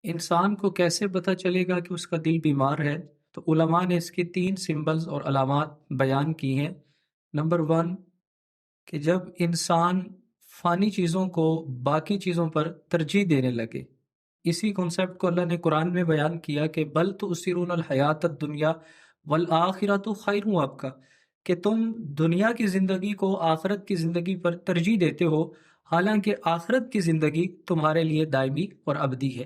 انسان کو کیسے پتہ چلے گا کہ اس کا دل بیمار ہے؟ تو علماء نے اس کی 3 سمبلز اور علامات بیان کی ہیں۔ نمبر 1 کہ جب انسان فانی چیزوں کو باقی چیزوں پر ترجیح دینے لگے۔ اسی کنسیپٹ کو اللہ نے قرآن میں بیان کیا کہ بل تؤثرون الحیات الدنیا والآخرۃ خیر وابقیٰ، کہ تم دنیا کی زندگی کو آخرت کی زندگی پر ترجیح دیتے ہو، حالانکہ آخرت کی زندگی تمہارے لیے دائمی اور ابدی ہے۔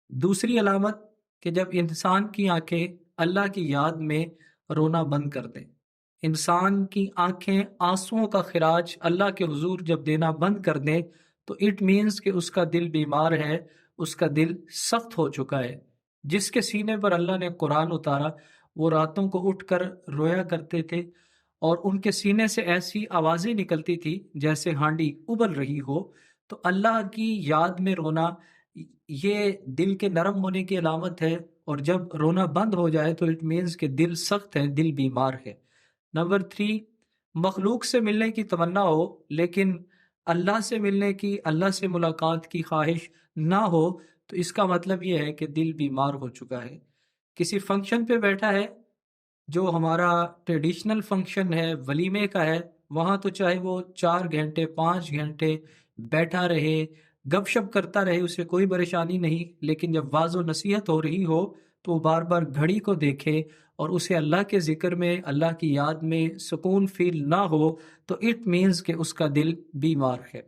دوسری علامت کہ جب انسان کی آنکھیں اللہ کی یاد میں رونا بند کر دیں، انسان کی آنکھیں آنسوؤں کا خراج اللہ کے حضور جب دینا بند کر دیں تو اٹ مینز کہ اس کا دل بیمار ہے، اس کا دل سخت ہو چکا ہے۔ جس کے سینے پر اللہ نے قرآن اتارا وہ راتوں کو اٹھ کر رویا کرتے تھے، اور ان کے سینے سے ایسی آوازیں نکلتی تھی جیسے ہانڈی ابل رہی ہو۔ تو اللہ کی یاد میں رونا یہ دل کے نرم ہونے کی علامت ہے، اور جب رونا بند ہو جائے تو اٹ مینز کہ دل سخت ہے، دل بیمار ہے۔ نمبر 3 مخلوق سے ملنے کی تمنا ہو لیکن اللہ سے ملنے کی، اللہ سے ملاقات کی خواہش نہ ہو، تو اس کا مطلب یہ ہے کہ دل بیمار ہو چکا ہے۔ کسی فنکشن پہ بیٹھا ہے، جو ہمارا ٹریڈیشنل فنکشن ہے، ولیمے کا ہے، وہاں تو چاہے وہ 4 گھنٹے 5 گھنٹے بیٹھا رہے، گپ شپ کرتا رہے، اسے کوئی پریشانی نہیں، لیکن جب واعظ و نصیحت ہو رہی ہو تو وہ بار بار گھڑی کو دیکھے اور اسے اللہ کے ذکر میں، اللہ کی یاد میں سکون فیل نہ ہو، تو اٹ مینز کہ اس کا دل بیمار ہے۔